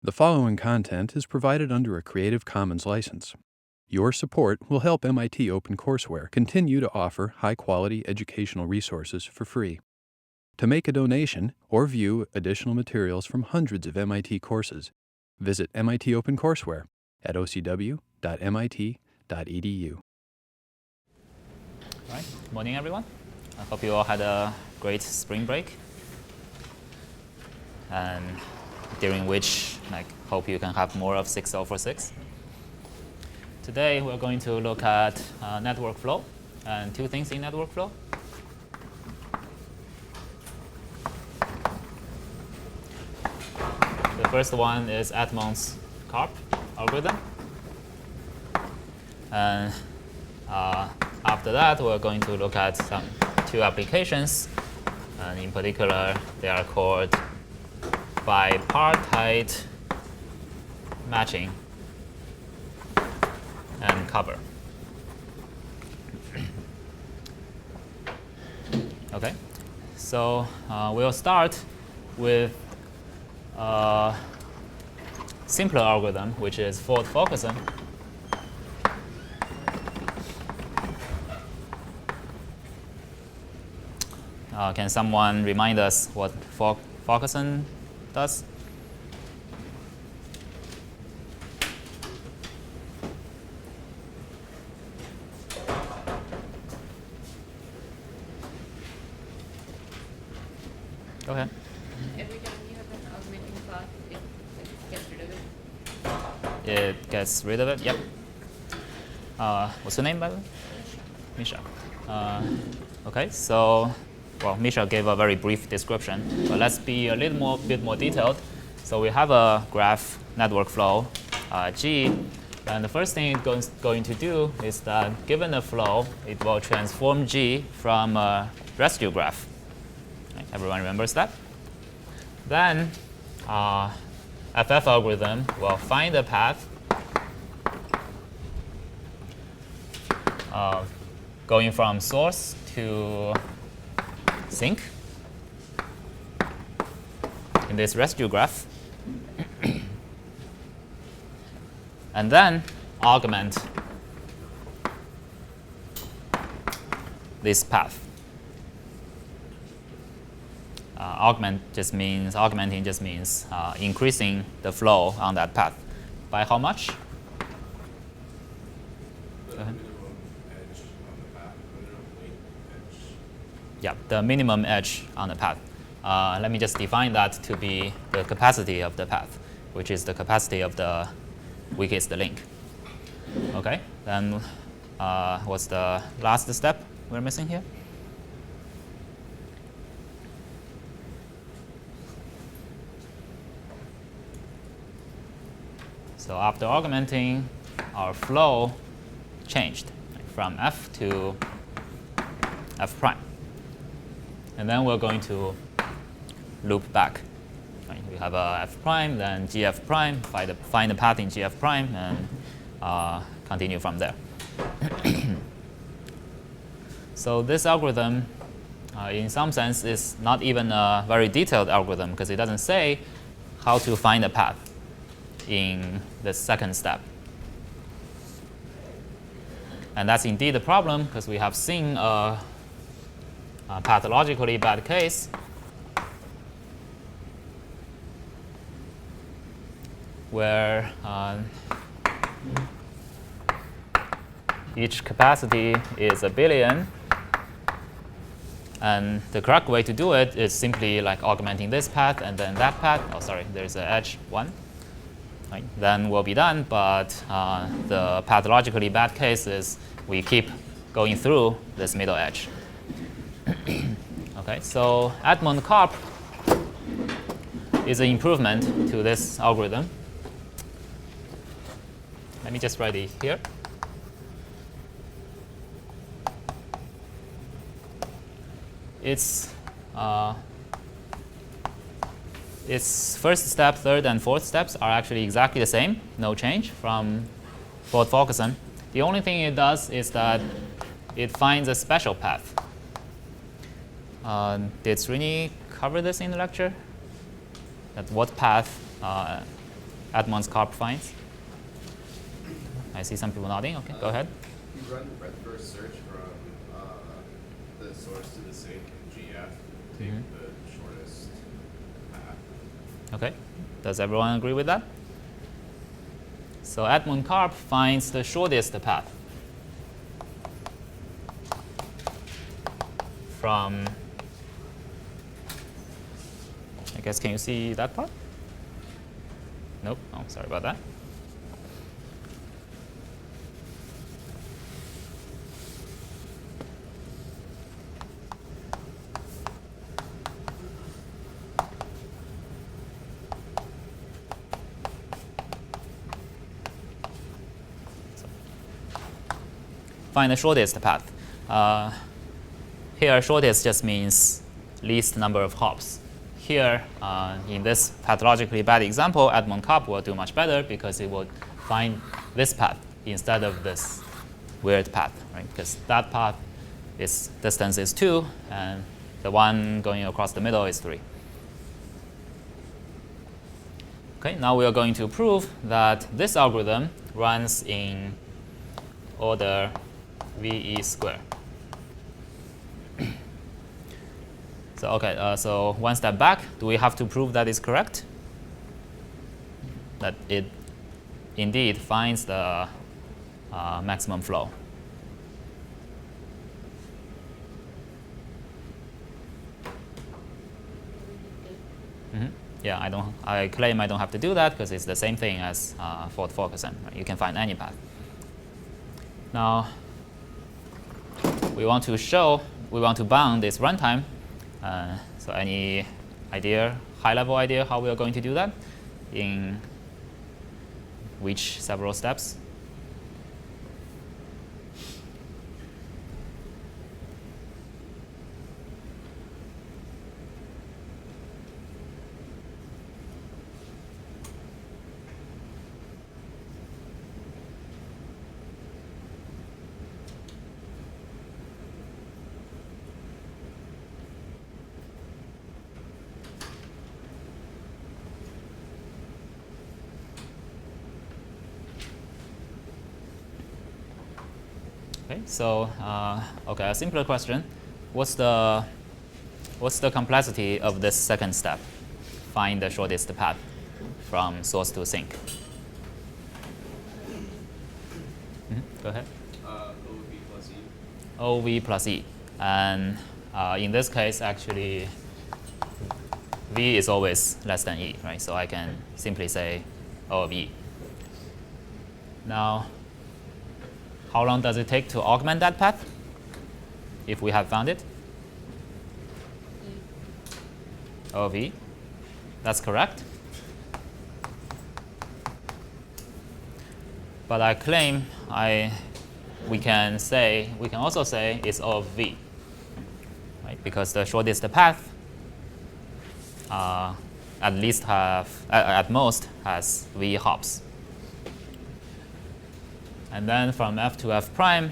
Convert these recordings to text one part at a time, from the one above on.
The following content is provided under a Creative Commons license. Your support will help MIT OpenCourseware continue to offer high-quality educational resources for free. To make a donation or view additional materials from hundreds of MIT courses, visit MIT OpenCourseware at ocw.mit.edu. All right. Good morning, everyone. I hope you all had a great spring break, and during which I hope you can have more of 6.046. Today, we're going to look at network flow and two things in network flow. The first one is Edmonds-Karp algorithm. And after that, we're going to look at two applications. And in particular, they are called Bipartite matching and cover. Okay, so we'll start with a simpler algorithm, which is Ford-Fulkerson. Can someone remind us what Fulkerson does? Go ahead. Every time you have an augmenting path, it gets rid of it. It gets rid of it? Yep. What's your name, by the way? Misha. Okay, so, well, Misha gave a very brief description, but let's be a bit more detailed. So we have a graph network flow, G, and the first thing it's going to do is that given the flow, it will transform G from a residue graph. Right, everyone remembers that? Then FF algorithm will find a path going from source to sink in this residue graph, and then augment this path. Augmenting just means increasing the flow on that path. By how much? Go ahead. Yeah, the minimum edge on the path. Let me just define that to be the capacity of the path, which is the capacity of the weakest link. Okay, then what's the last step we're missing here? So after augmenting, our flow changed from F to F prime. And then we're going to loop back. Right? We have a F prime, then GF prime, find the path in GF prime, and continue from there. So this algorithm, in some sense, is not even a very detailed algorithm because it doesn't say how to find a path in the second step. And that's indeed a problem because we have seen a pathologically bad case where each capacity is a billion, and the correct way to do it is simply like augmenting this path and then that path. Oh, sorry, there's an edge 1. Right? Then we'll be done, but the pathologically bad case is we keep going through this middle edge. Okay, so Edmonds-Karp is an improvement to this algorithm. Let me just write it here. Its first step, third, and fourth steps are actually exactly the same, no change from Ford-Fulkerson. The only thing it does is that it finds a special path. Did Srini cover this in the lecture? That what path Edmonds-Karp finds? I see some people nodding. Okay, go ahead. You run breadth first search from the source to the sink in GF. Take the shortest path. Okay, does everyone agree with that? So Edmonds-Karp finds the shortest path from, I guess, can you see that part? Nope, oh, sorry about that. Find the shortest path. Here, shortest just means least number of hops. Here, in this pathologically bad example, Edmonds-Karp will do much better because it will find this path instead of this weird path, right? Because that path is distance is 2, and the one going across the middle is 3. Okay, now we are going to prove that this algorithm runs in order VE square. So okay, so one step back, do we have to prove that it's correct? That it indeed finds the maximum flow. Yeah, I claim I don't have to do that because it's the same thing as Ford-Fulkerson. Right? You can find any path. Now, we want to bound this runtime. So any idea, high-level idea how we are going to do that? In which several steps? Okay, so okay, a simpler question: what's the complexity of this second step? Find the shortest path from source to sink. Go ahead. OV plus E. OV plus E, and in this case, actually, V is always less than E, right? So I can simply say O of E. Now, how long does it take to augment that path if we have found it? O of E. That's correct. But I claim we can also say it's O of V, right? Because the shortest path at most has V hops. And then from F to F prime,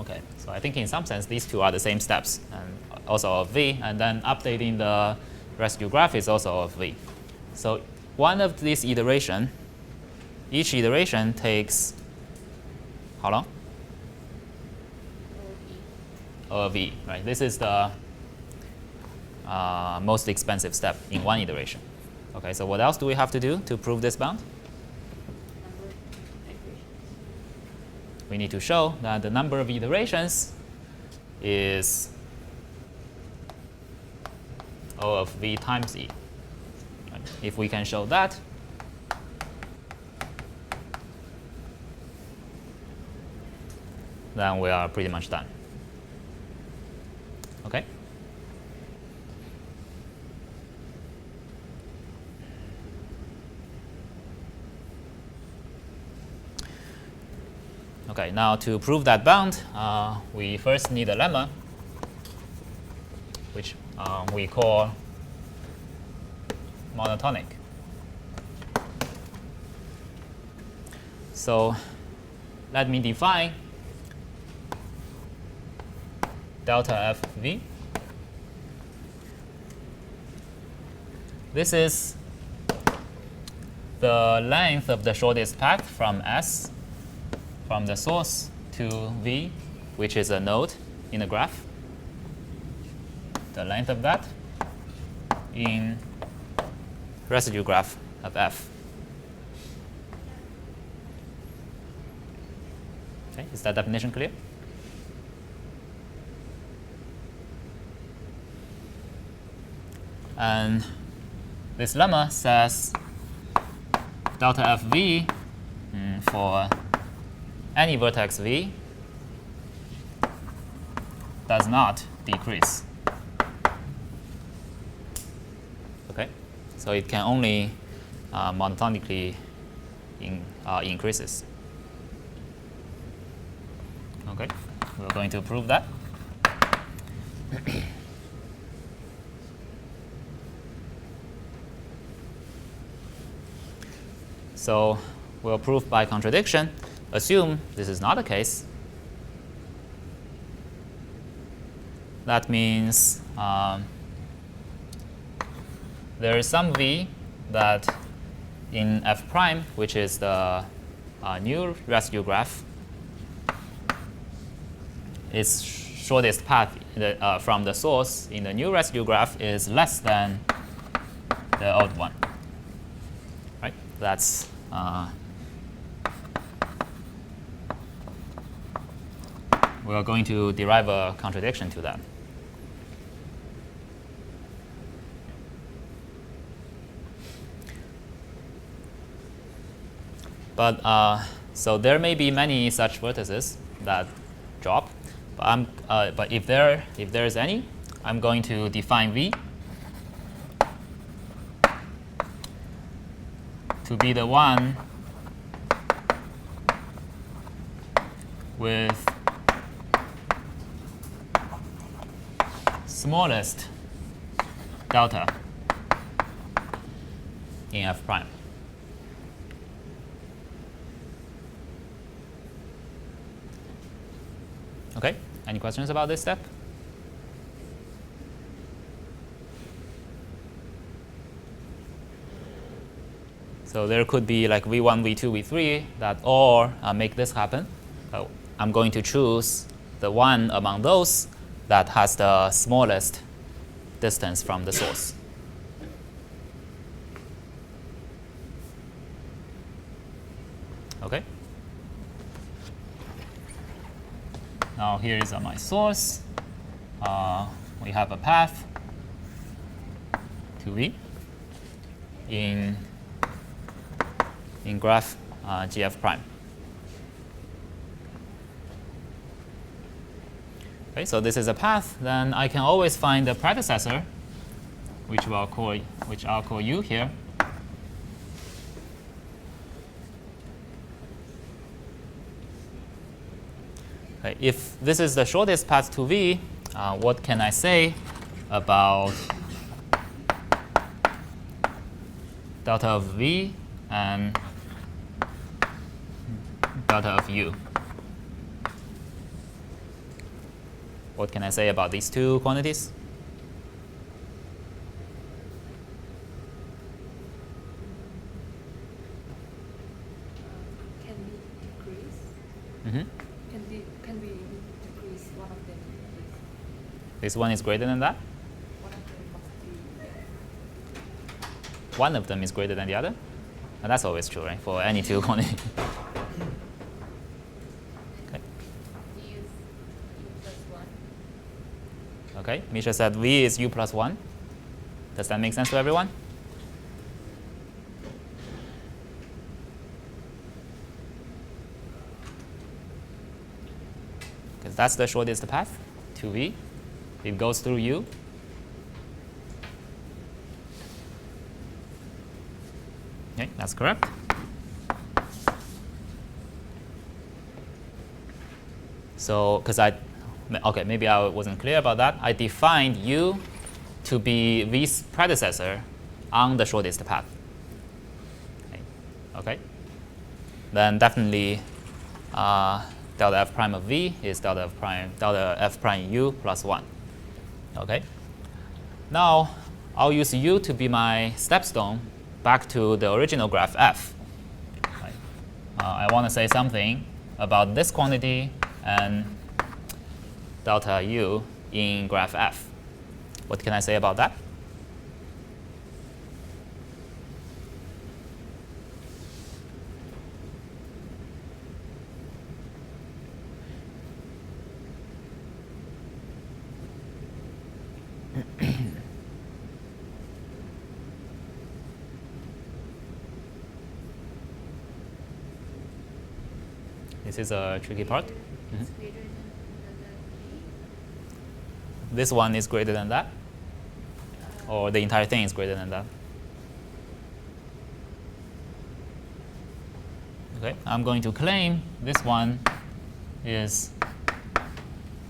okay, so I think in some sense these two are the same steps, and also of V, and then updating the residue graph is also of V. So one of these iteration, each iteration takes how long? O of E, right? This is the most expensive step in one iteration. Okay, so what else do we have to do to prove this bound? We need to show that the number of iterations is O of V times E. Right? If we can show that, then we are pretty much done. Okay? Okay, now to prove that bound, we first need a lemma, which we call monotonic. So let me define delta FV. This is the length of the shortest path from S, from the source to V, which is a node in the graph, the length of that in residue graph of F. Okay, is that definition clear? And this lemma says delta FV for any vertex V does not decrease. Okay, so it can only monotonically increases. Okay, we're going to prove that. So we'll prove by contradiction. Assume this is not the case. That means there is some V that in F prime, which is the new residue graph, its shortest path from the source in the new residue graph is less than the old one. Right? That's we are going to derive a contradiction to that. But so there may be many such vertices that drop. But if there is any, I'm going to define V to be the one with smallest delta in F prime. Okay, any questions about this step? So there could be like V1, V2, V3 that all make this happen. So I'm going to choose the one among those that has the smallest distance from the source. Okay. Now here is my source. We have a path to V in graph GF prime. Okay, so this is a path. Then I can always find the predecessor, which I'll call U here. Okay, if this is the shortest path to V, what can I say about delta of V and delta of U? What can I say about these two quantities? Can we decrease? Mm-hmm. Can we decrease one of them? This one is greater than that? One of them must be. One of them is greater than the other? And that's always true, right? For any two quantities. Okay. V is U plus 1. Okay. Misha said V is U plus 1. Does that make sense to everyone? Because that's the shortest path to V. It goes through U. Okay, that's correct. So, okay, maybe I wasn't clear about that. I defined U to be V's predecessor on the shortest path. Okay. Then definitely delta F prime of V is delta F prime U plus 1. Okay. Now I'll use U to be my stepstone back to the original graph f. Right? I want to say something about this quantity and delta u in graph f. What can I say about that? This is a tricky part. It's greater than delta V. This one is greater than that? Or the entire thing is greater than that? Okay, I'm going to claim this one is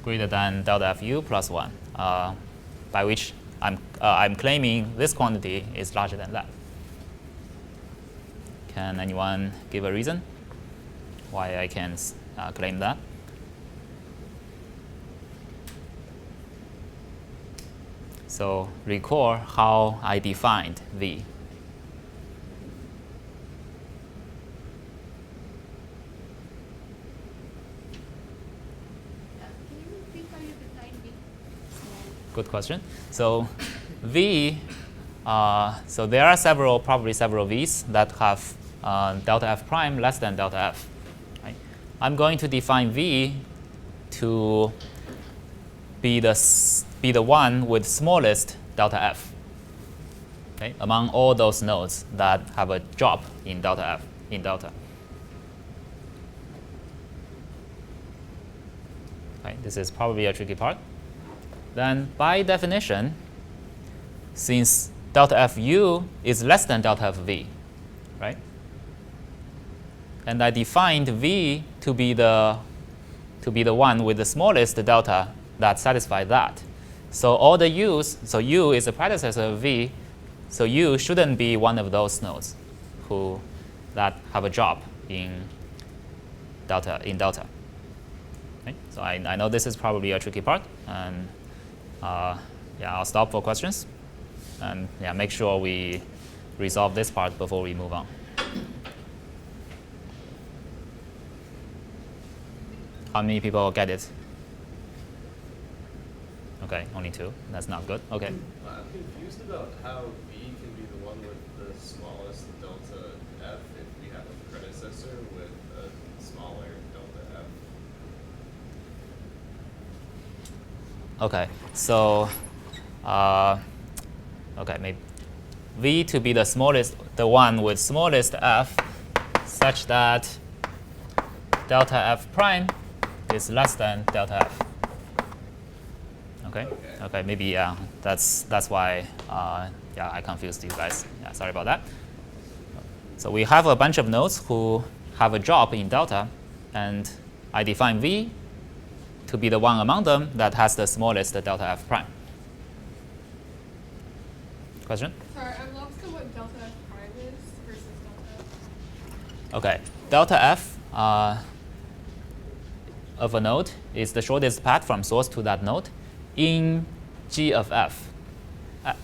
greater than delta fu plus 1, by which I'm claiming this quantity is larger than that. Can anyone give a reason why I can claim that? So recall how I defined V. Can you repeat how you define V? Good question. So V, so there are probably several V's that have delta f prime less than delta f. Right? I'm going to define V to be the one with smallest delta f, okay, among all those nodes that have a drop in delta f in delta. Okay, this is probably a tricky part. Then by definition, since delta fu is less than delta f v, right? And I defined v to be the one with the smallest delta that satisfies that. So all the u's, so u is a predecessor of v, so u shouldn't be one of those nodes that have a drop in delta. Okay? So I know this is probably a tricky part, and yeah, I'll stop for questions, and yeah, make sure we resolve this part before we move on. How many people get it? Okay, only 2. That's not good. Okay. I'm confused about how V can be the one with the smallest delta F if we have a predecessor with a smaller delta F. Okay, so okay, maybe V to be the one with smallest f, such that delta f prime is less than delta f. Okay. Okay. Maybe yeah. That's why yeah, I confused you guys. Yeah, sorry about that. So we have a bunch of nodes who have a drop in delta, and I define V to be the one among them that has the smallest delta f prime. Question? Sorry, I'm lost to what delta f prime is versus delta f. Okay. Delta f of a node is the shortest path from source to that node in G of f,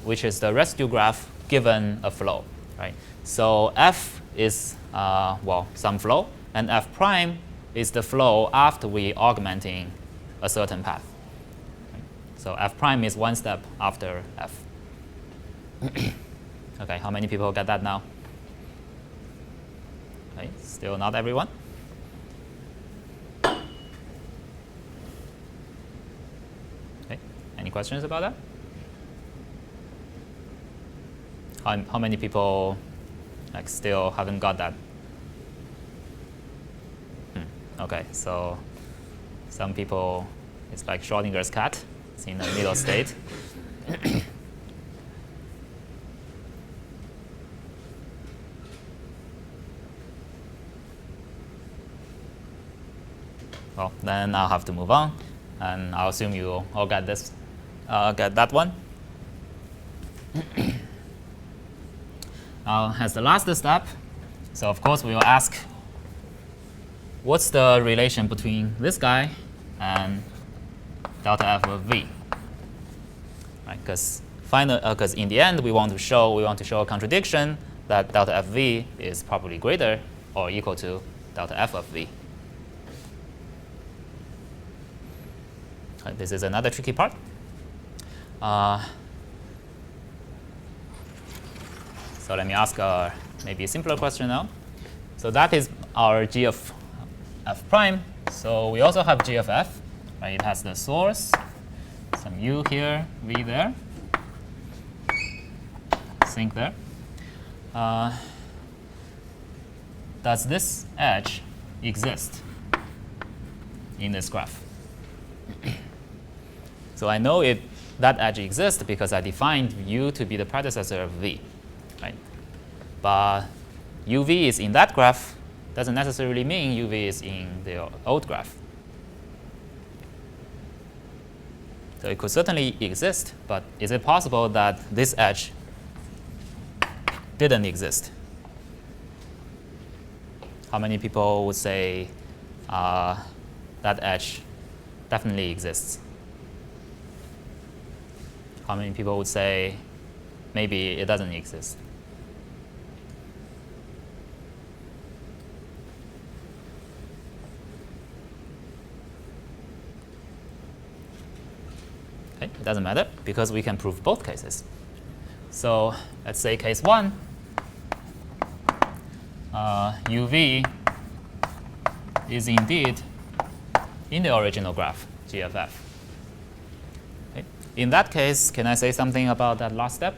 which is the residue graph given a flow, right? So f is well, some flow, and f prime is the flow after we augmenting a certain path. Right? So f prime is one step after f. Okay, how many people get that now? Okay, still not everyone. Any questions about that? How many people still haven't got that? Okay, so some people, it's like Schrodinger's cat. It's in the middle state. Well, then I'll have to move on, and I'll assume you all get this. Get that one. Now, as the last step, so of course we will ask, what's the relation between this guy and delta f of v? Right? Because in the end we want to show a contradiction that delta f v is probably greater or equal to delta f of v. This is another tricky part. So let me ask maybe a simpler question now. So that is our g of f prime. So we also have g of f. Right? It has the source, some u here, v there, sink there. Does this edge exist in this graph? So I know that edge exists because I defined u to be the predecessor of v. Right? But uv is in that graph doesn't necessarily mean uv is in the old graph. So it could certainly exist, but is it possible that this edge didn't exist? How many people would say that edge definitely exists? How many people would say maybe it doesn't exist? Okay, it doesn't matter because we can prove both cases. So let's say case 1, uv is indeed in the original graph, g of f. Okay. In that case, can I say something about that last step?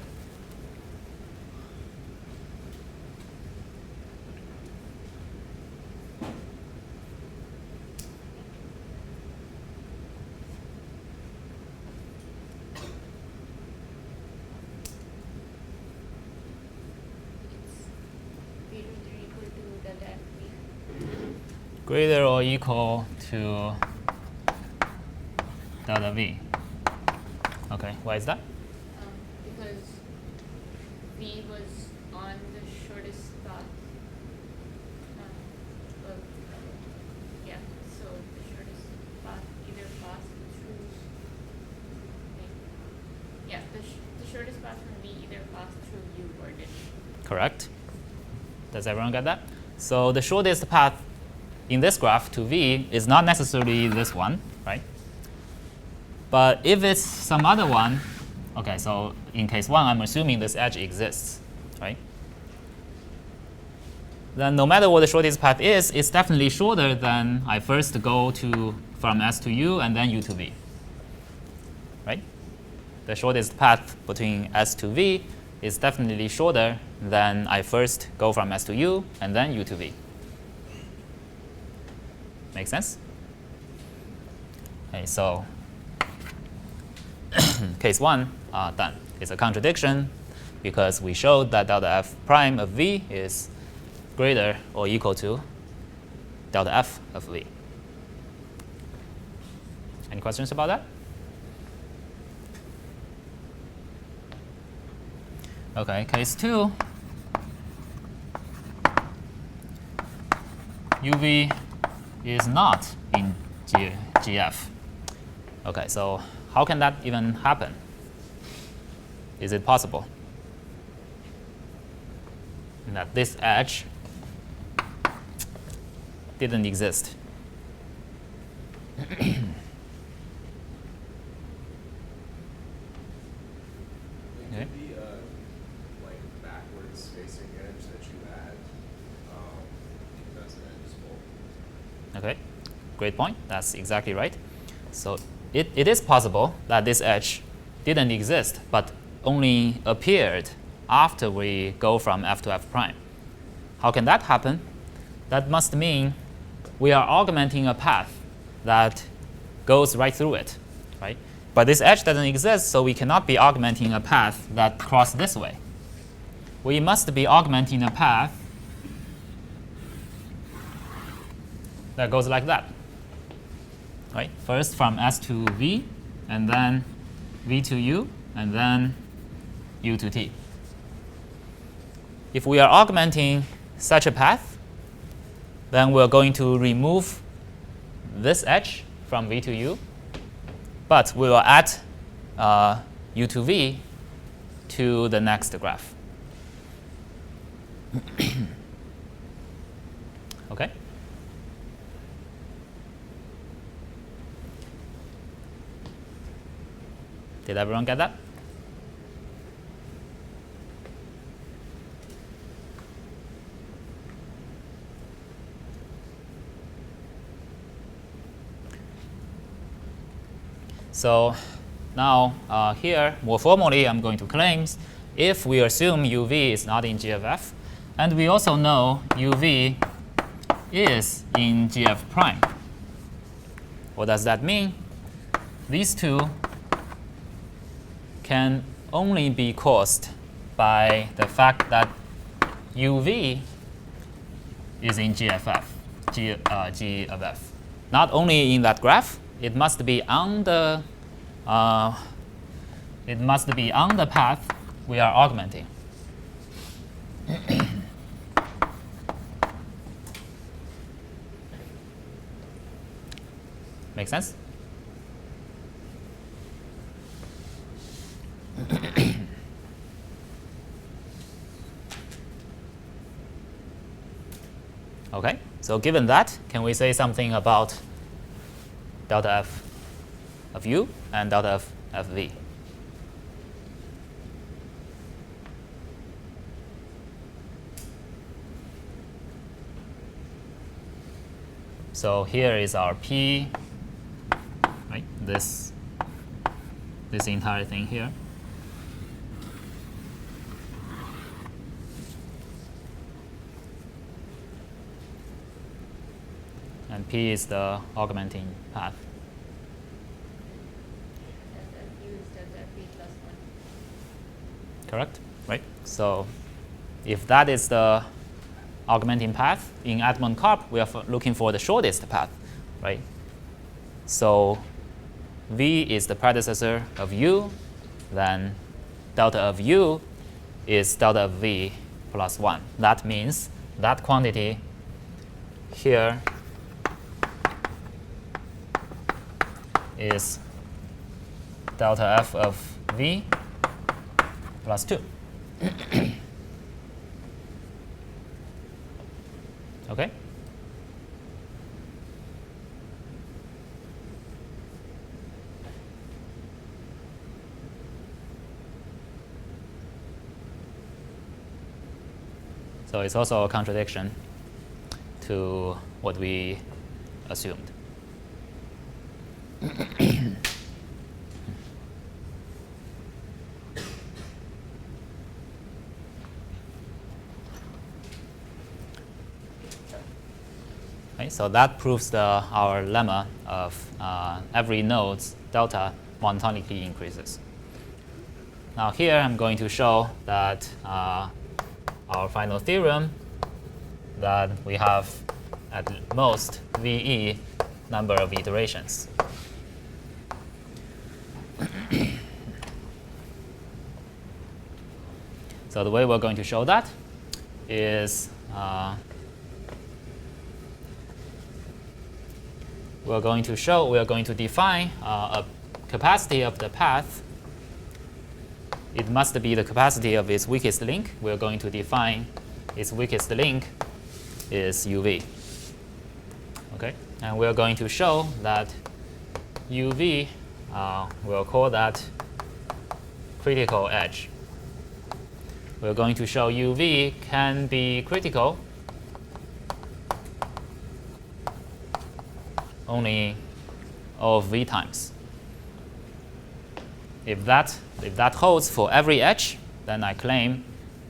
Greater or equal to delta v. Okay, why is that? Because v was on the shortest path. Yeah, so the shortest path either passed through. Yeah, the shortest path from v either passed through u or didn't. Correct. Does everyone get that? So the shortest path in this graph to v is not necessarily this one, right? But if it's some other one, okay, so in case 1, I'm assuming this edge exists, right? Then no matter what the shortest path is, it's definitely shorter than I first go from S to U and then U to V, right? The shortest path between S to V is definitely shorter than I first go from S to U and then U to V. Make sense? Okay, so case 1, done. It's a contradiction because we showed that delta f prime of v is greater or equal to delta f of v. Any questions about that? Okay, case 2, uv is not in GF. Okay, so how can that even happen? Is it possible that this edge didn't exist? It could be a like backwards facing edge that you add because the edge is full. Okay, great point. That's exactly right. So it is possible that this edge didn't exist, but only appeared after we go from f to f prime. How can that happen? That must mean we are augmenting a path that goes right through it, right? But this edge doesn't exist, so we cannot be augmenting a path that crosses this way. We must be augmenting a path that goes like that. Right? First from S to V, and then V to U, and then U to T. If we are augmenting such a path, then we're going to remove this edge from V to U, but we will add U to V to the next graph. Okay. Did everyone get that? So now here, more formally, I'm going to claim if we assume UV is not in GFF, and we also know UV is in GF prime. What does that mean? These two can only be caused by the fact that UV is in GFF, GFF. Not only in that graph, it must be on the path we are augmenting. Make sense? Okay, so given that, can we say something about delta f of u and delta f of v? So here is our p, right? This entire thing here. And p is the augmenting path. U is delta P plus 1. Correct? Right? So if that is the augmenting path, in Edmonds-Karp, we are looking for the shortest path, right? So v is the predecessor of u, then delta of u is delta of v plus 1. That means that quantity here is delta f of v plus 2. Okay? So it's also a contradiction to what we assumed. Okay, so that proves our lemma of every node's delta monotonically increases. Now here I'm going to show that our final theorem that we have at most VE number of iterations. So the way we're going to show that is we are going to define a capacity of the path. It must be the capacity of its weakest link. We are going to define its weakest link is UV. Okay, and we are going to show that UV, we'll call that critical edge. We're going to show UV can be critical only of V times. If that holds for every edge, then I claim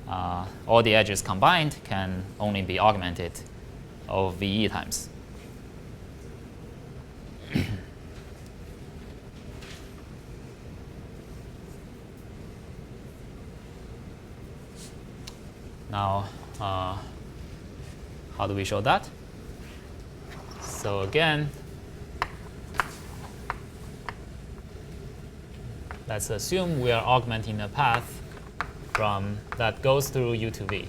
all the edges combined can only be augmented of VE times. Now, how do we show that? So again, let's assume we are augmenting a path from that goes through U to V.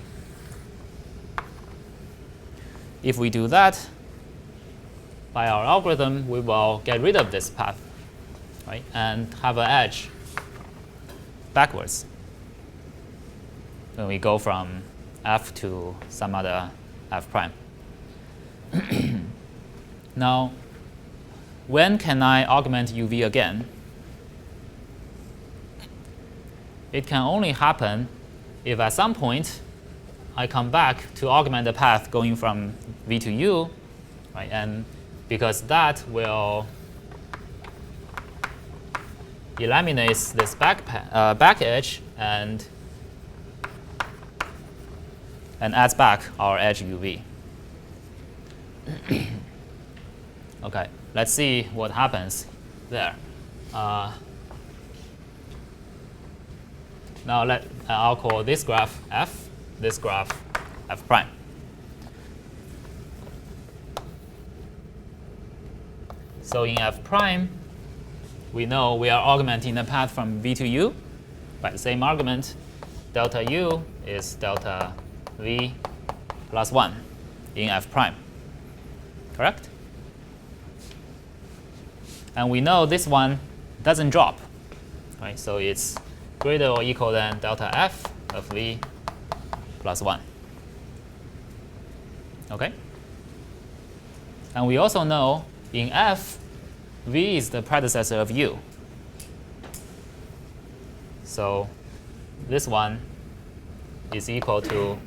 If we do that, by our algorithm, we will get rid of this path, right, and have an edge backwards when we go from f to some other f prime. Now, when can I augment UV again? It can only happen if at some point I come back to augment the path going from V to U, right? And because that will eliminate this back edge and adds back our edge UV. Okay, let's see what happens there. Now I'll call this graph F, this graph F prime. So in F prime, we know we are augmenting the path from V to U by the same argument. Delta U is delta V plus 1 in F prime. Correct? And we know this one doesn't drop. Right? So it's greater or equal than delta F of V plus 1. Okay? And we also know in F, V is the predecessor of U. So this one is equal to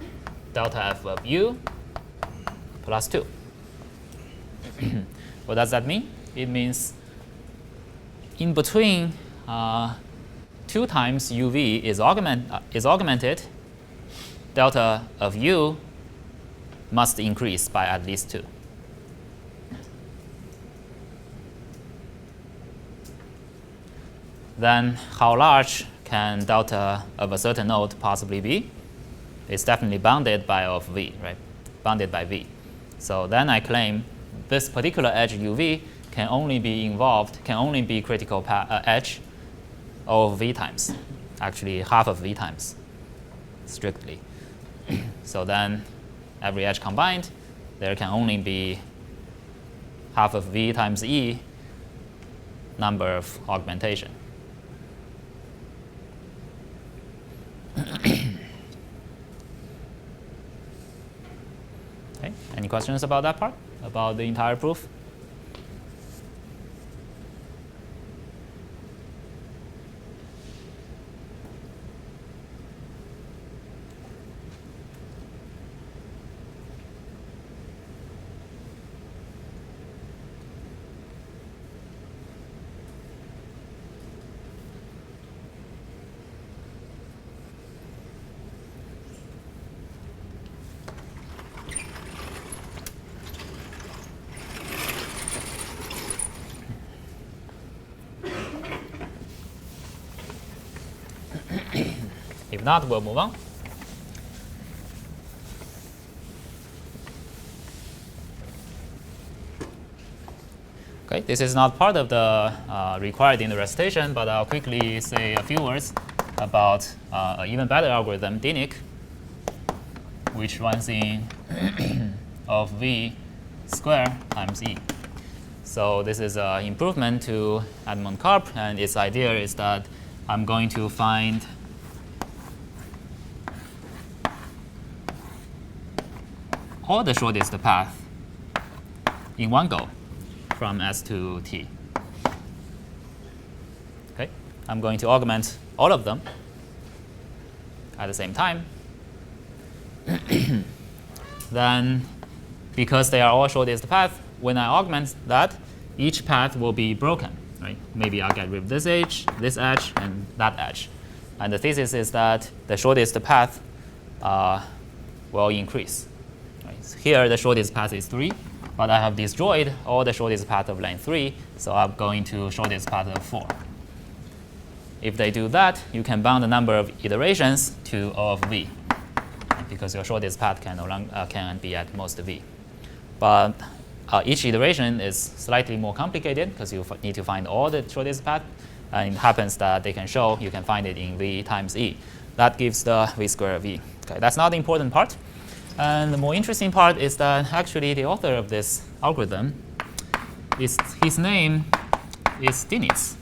delta F of U plus 2. What does that mean? It means in between 2 times UV is augmented, delta of U must increase by at least 2. Then how large can delta of a certain node possibly be? It's definitely bounded by of V, right? Bounded by V. So then I claim this particular edge UV can only be critical edge of V times, actually half of V times, strictly. So then every edge combined, there can only be half of V times E number of augmentation. Okay. Any questions about that part? About the entire proof? If not, we'll move on. Okay, this is not part of the required in the recitation, but I'll quickly say a few words about an even better algorithm, Dinic, which runs in of V square times E. So this is an improvement to Edmonds-Karp, and its idea is that I'm going to find all the shortest path in one go from S to T. Okay, I'm going to augment all of them at the same time. Then, because they are all shortest path, when I augment that, each path will be broken. Right? Maybe I'll get rid of this edge, and that edge. And the thesis is that the shortest path will increase. Right? So here, the shortest path is 3, but I have destroyed all the shortest path of length 3, so I'm going to shortest path of 4. If they do that, you can bound the number of iterations to O of V, because your shortest path can be at most V. But each iteration is slightly more complicated because you need to find all the shortest path, and it happens that they can show you can find it in V times E. That gives the V square V. Okay, that's not the important part. And the more interesting part is that actually the author of this algorithm, his name is Dinic.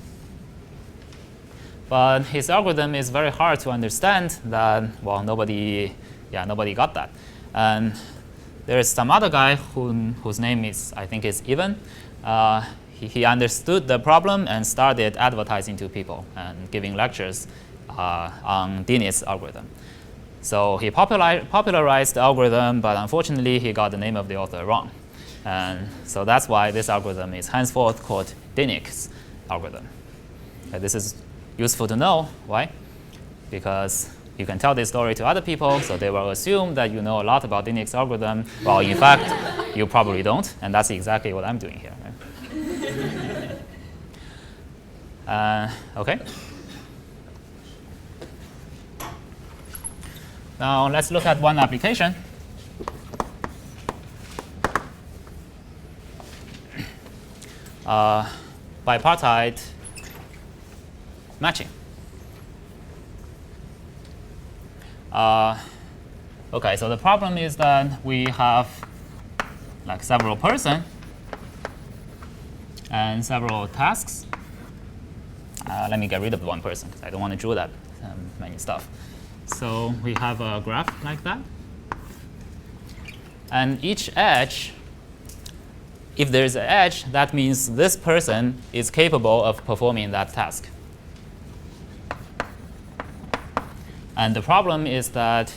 But his algorithm is very hard to understand that, well, nobody yeah, nobody got that. And there is some other guy whose name is, I think is Ivan. He understood the problem and started advertising to people and giving lectures on Dinic's algorithm. So he popularized the algorithm, but unfortunately he got the name of the author wrong. And so that's why this algorithm is henceforth called Dinic's algorithm. This is useful to know. Why? Because you can tell this story to other people, so they will assume that you know a lot about Dinic's algorithm. Well, in fact, you probably don't, and that's exactly what I'm doing here. OK. Now let's look at one application. Bipartite matching. OK, so the problem is that we have like several person and several tasks. Let me get rid of one person because I don't want to draw that many stuff. So we have a graph like that. And each edge, if there's an edge, that means this person is capable of performing that task. And the problem is that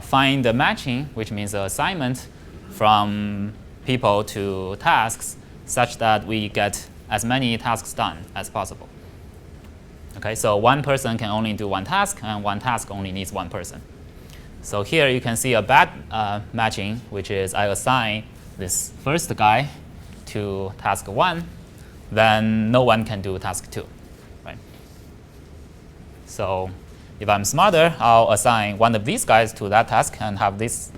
find the matching, which means the assignment from people to tasks, such that we get as many tasks done as possible. Okay, so one person can only do one task, and one task only needs one person. So here you can see a bad matching, which is I assign this first guy to task 1, then no one can do task 2. Right? So if I'm smarter, I'll assign one of these guys to that task and have this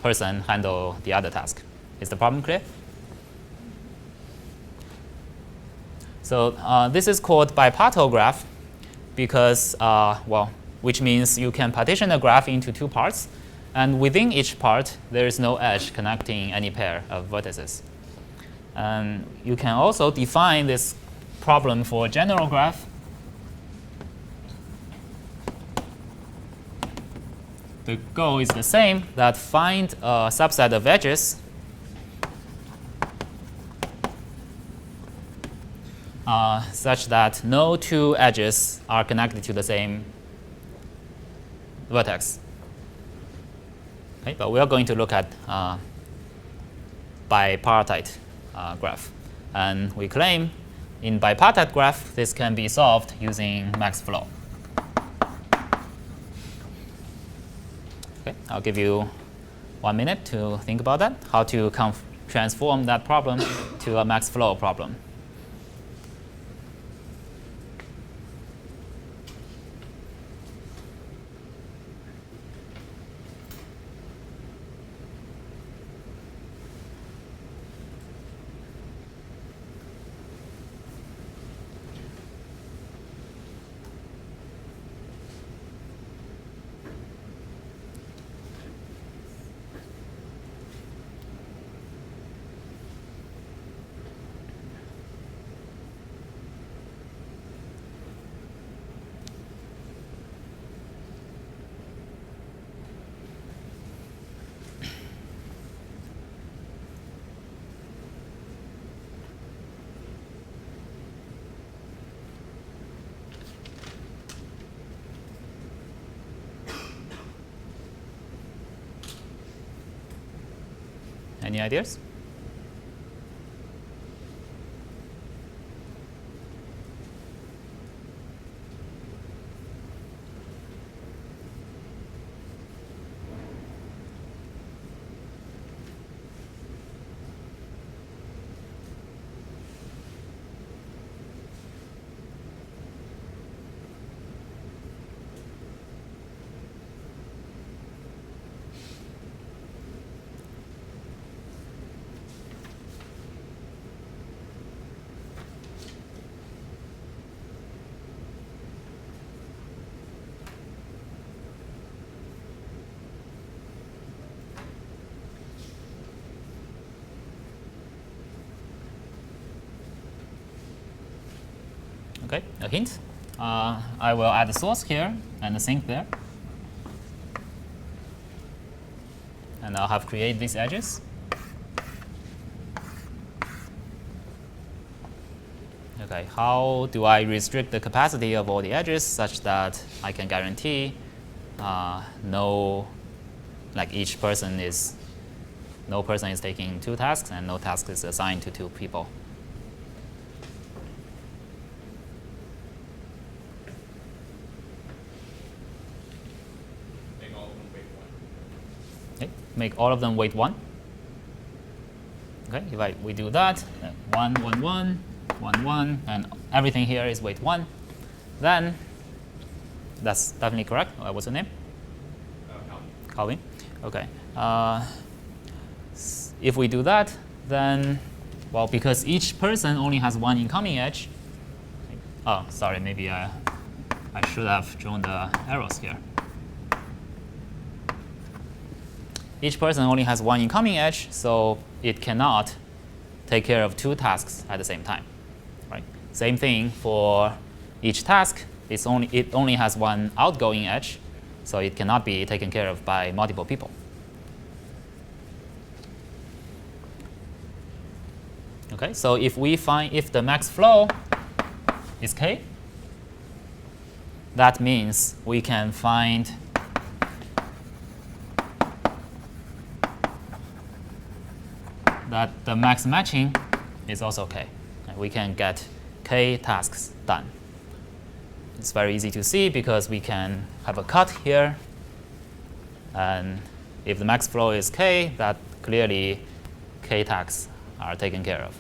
person handle the other task. Is the problem clear? So this is called bipartite graph because, well, which means you can partition a graph into 2 parts. And within each part, there is no edge connecting any pair of vertices. And you can also define this problem for a general graph. The goal is the same, that find a subset of edges such that no 2 edges are connected to the same vertex. Okay, but we are going to look at bipartite graph. And we claim in bipartite graph, this can be solved using max flow. Okay, I'll give you 1 minute to think about that, how to transform that problem to a max flow problem. Any ideas? Okay, a hint. I will add a source here and a sink there. and I'll have create these edges. Okay, how do I restrict the capacity of all the edges such that I can guarantee no person is taking 2 tasks and no task is assigned to 2 people? Make all of them weight 1. Okay, if we do that, 1, 1, 1, 1, 1, and everything here is weight 1, then that's definitely correct. What's your name? Calvin. Okay. If we do that, then, well, because each person only has 1 incoming edge. Oh, sorry, maybe I should have drawn the arrows here. Each person only has 1 incoming edge, so it cannot take care of 2 tasks at the same time. Right? Same thing for each task. It only has 1 outgoing edge, so it cannot be taken care of by multiple people. Okay, so if the max flow is k, that means we can find that the max matching is also k. And we can get k tasks done. It's very easy to see because we can have a cut here. And if the max flow is k, that clearly k tasks are taken care of.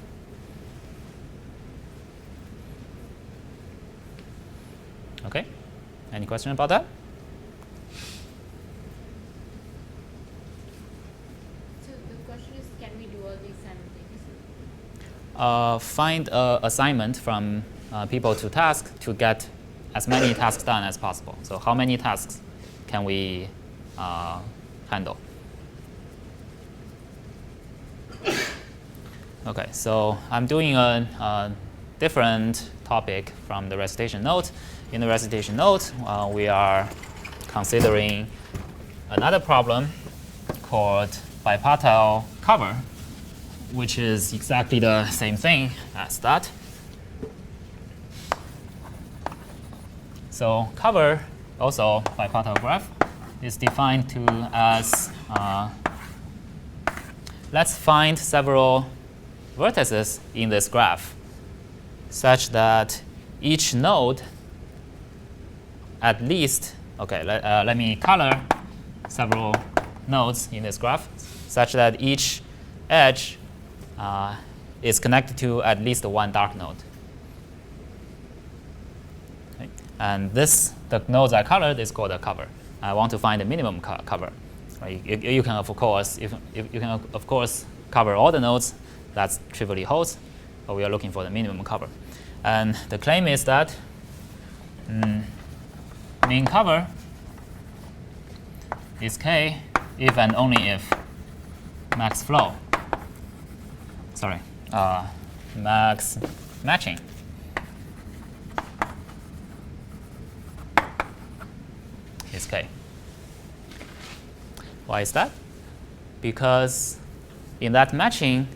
Okay, any question about that? So the question is, can we do all these simultaneously? Find an assignment from people to task to get as many tasks done as possible. So how many tasks can we handle? Okay, so I'm doing a different topic from the recitation note. In the recitation note, we are considering another problem called bipartite cover, which is exactly the same thing as that. So cover, also bipartite graph, is defined as let's find several vertices in this graph such that each node at least, okay, let me color several nodes in this graph such that each edge is connected to at least 1 dark node. Okay. And the nodes I colored is called a cover. I want to find the minimum cover. Right. You can of course, you can of course cover all the nodes. That's trivially holds, but we are looking for the minimum cover. And the claim is that mean cover is k if and only if max flow, max matching is k. Why is that? Because in that matching,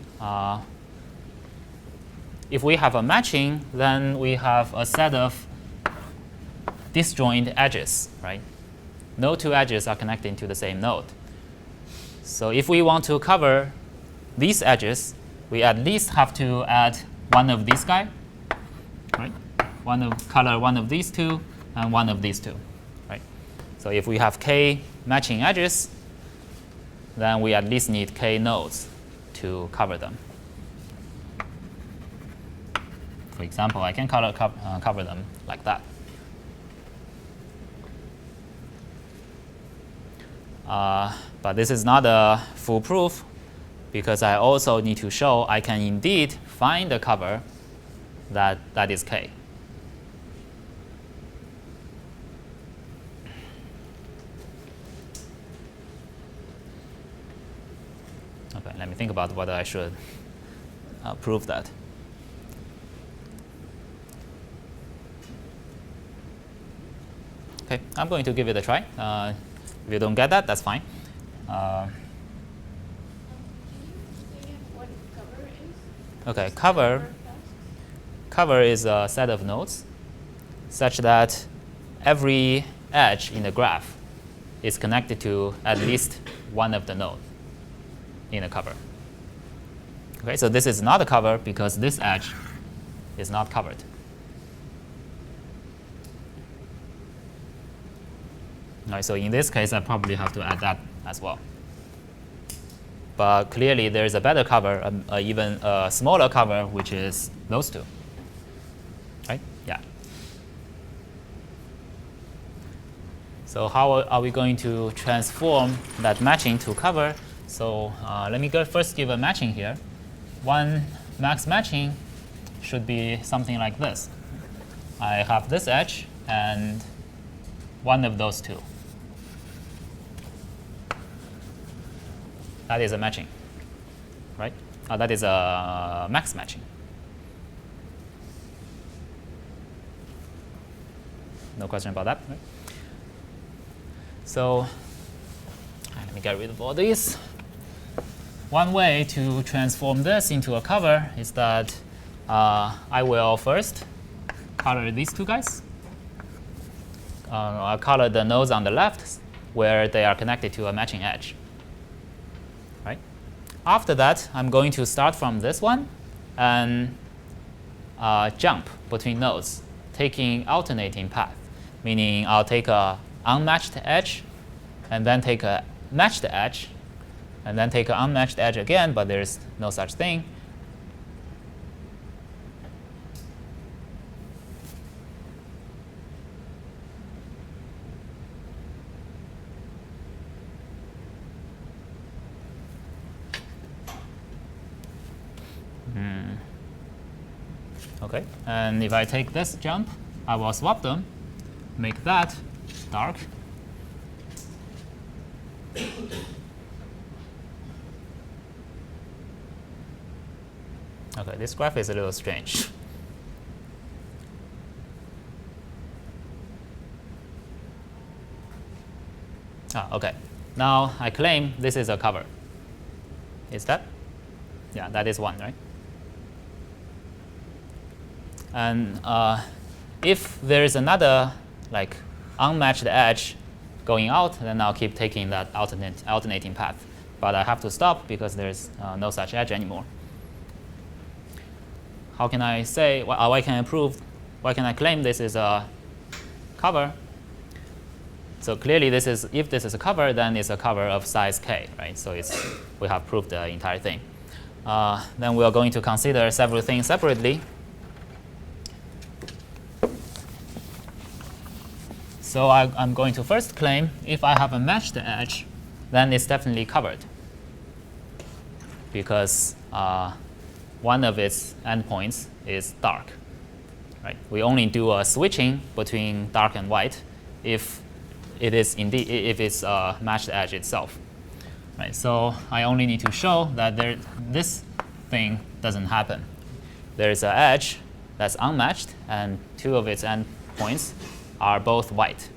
if we have a matching, then we have a set of disjoint edges, right? No 2 edges are connecting to the same node. So if we want to cover these edges, we at least have to add one of these guys, right? Color one of these 2 and one of these 2, right? So if we have k matching edges, then we at least need k nodes to cover them. For example, I can cover them like that. But this is not a full proof because I also need to show I can indeed find a cover that is k. Okay, let me think about whether I should prove that. Okay, I'm going to give it a try. If you don't get that, that's fine. Okay, cover is a set of nodes such that every edge in the graph is connected to at least one of the nodes in the cover. Okay, so this is not a cover because this edge is not covered. All right, so in this case, I probably have to add that as well. But clearly, there is a better cover, even a smaller cover, which is those two. Right? Yeah. So how are we going to transform that matching to cover? So let me first give a matching here. One max matching should be something like this. I have this edge and one of those two. That is a matching, right? That is a max matching. No question about that, right? So let me get rid of all these. One way to transform this into a cover is that I will first color these two guys. I'll color the nodes on the left where they are connected to a matching edge. Right? After that, I'm going to start from this one and jump between nodes, taking alternating path, meaning I'll take a unmatched edge and then take a matched edge and then take an unmatched edge again, but there's no such thing. Okay, and if I take this jump, I will swap them, make that dark. Okay, this graph is a little strange. Okay. Now I claim this is a cover. Is that? Yeah, that is one, right? And if there is another like unmatched edge going out, then I'll keep taking that alternating path. But I have to stop because there's no such edge anymore. How can I say? Why can I prove? Why can I claim this is a cover? So clearly, this is if this is a cover, then it's a cover of size k, right? So we have proved the entire thing. Then we are going to consider several things separately. So I'm going to first claim if I have a matched edge, then it's definitely covered because one of its endpoints is dark. Right? We only do a switching between dark and white if it is indeed if it's a matched edge itself. Right? So I only need to show that this thing doesn't happen. There is an edge that's unmatched, and two of its endpoints are both white.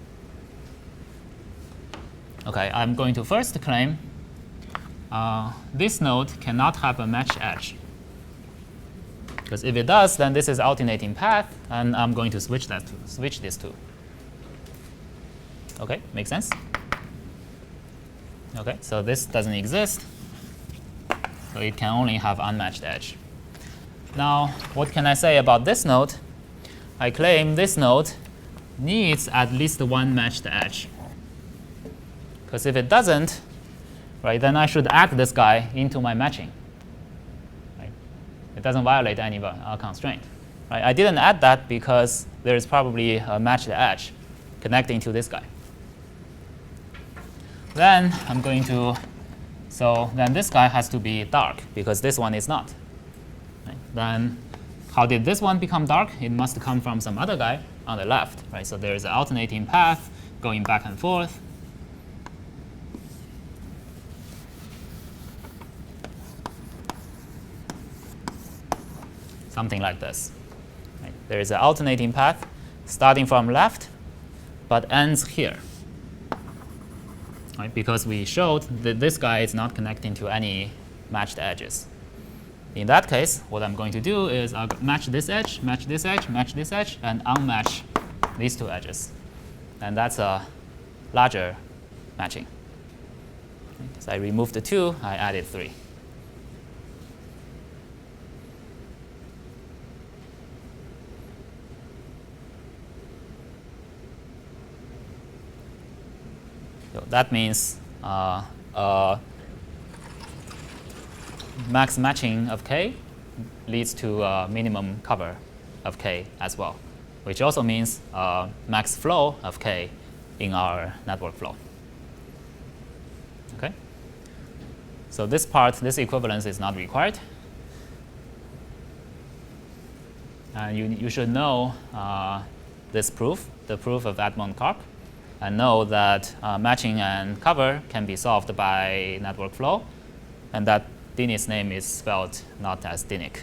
Okay, I'm going to first claim this node cannot have a matched edge. Because if it does, then this is alternating path, and I'm going to switch these two. Okay, makes sense? Okay, so this doesn't exist. So it can only have unmatched edge. Now, what can I say about this node? I claim this node needs at least one matched edge. Because if it doesn't, right, then I should add this guy into my matching. Right? It doesn't violate any constraint. Right? I didn't add that because there is probably a matched edge connecting to this guy. Then I'm going to, so then this guy has to be dark because this one is not. Right? Then how did this one become dark? It must come from some other guy on the left. Right? So there is an alternating path going back and forth. Something like this. Right? There is an alternating path starting from left, but ends here. Right? Because we showed that this guy is not connecting to any matched edges. In that case, what I'm going to do is I'll match this edge, match this edge, match this edge, and unmatch these two edges. And that's a larger matching. So I removed the 2, I added 3. So that means max matching of K leads to minimum cover of K as well, which also means max flow of K in our network flow. Okay? So this part, this equivalence is not required. And you should know this proof, the proof of Edmonds-Karp, and know that matching and cover can be solved by network flow, and that Dinic's name is spelled not as Dinic.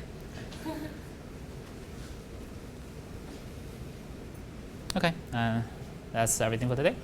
Okay, that's everything for today.